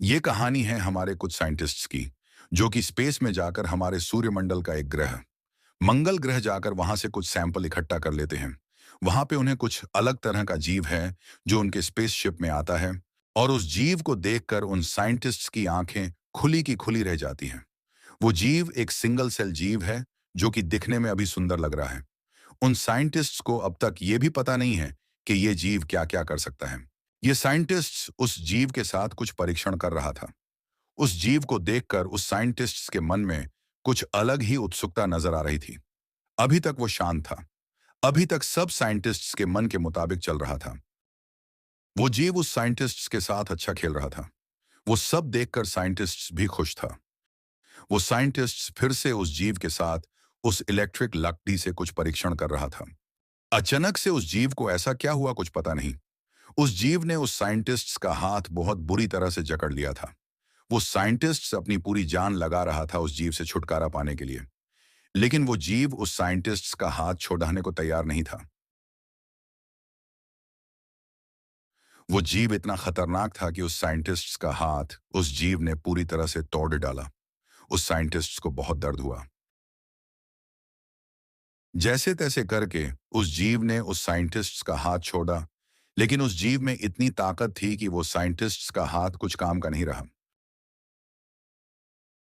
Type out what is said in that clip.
ये कहानी है हमारे कुछ साइंटिस्ट्स की, जो कि स्पेस में जाकर हमारे सूर्यमंडल का एक ग्रह मंगल ग्रह जाकर वहां से कुछ सैंपल इकट्ठा कर लेते हैं। वहां पे उन्हें कुछ अलग तरह का जीव है जो उनके स्पेसशिप में आता है, और उस जीव को देखकर उन साइंटिस्ट्स की आंखें खुली की खुली रह जाती हैं। वो जीव एक सिंगल सेल जीव है जो कि दिखने में अभी सुंदर लग रहा है। उन साइंटिस्ट्स को अब तक ये भी पता नहीं है कि ये जीव क्या क्या कर सकता है। ये साइंटिस्ट्स उस जीव के साथ कुछ परीक्षण कर रहा था। उस जीव को देखकर उस साइंटिस्ट्स के मन में कुछ अलग ही उत्सुकता नजर आ रही थी। अभी तक वो शांत था। अभी तक सब साइंटिस्ट्स के मन के मुताबिक चल रहा था। वो जीव उस साइंटिस्ट्स के साथ अच्छा खेल रहा था। वो सब देखकर साइंटिस्ट्स भी खुश था। वो साइंटिस्ट्स फिर से उस जीव के साथ उस इलेक्ट्रिक लकड़ी से कुछ परीक्षण कर रहा था। अचानक से उस जीव को ऐसा क्या हुआ कुछ पता नहीं। उस जीव ने उस साइंटिस्ट्स का हाथ बहुत बुरी तरह से जकड़ लिया था। वो साइंटिस्ट्स अपनी पूरी जान लगा रहा था उस जीव से छुटकारा पाने के लिए, लेकिन वो जीव उस साइंटिस्ट्स का हाथ छोड़ाने को तैयार नहीं था। वो जीव इतना खतरनाक था कि उस साइंटिस्ट्स का हाथ उस जीव ने पूरी तरह से तोड़ डाला। उस साइंटिस्ट्स को बहुत दर्द हुआ। जैसे तैसे करके उस जीव ने उस साइंटिस्ट्स का हाथ छोड़ा, लेकिन उस जीव में इतनी ताकत थी कि वो साइंटिस्ट्स का हाथ कुछ काम का नहीं रहा।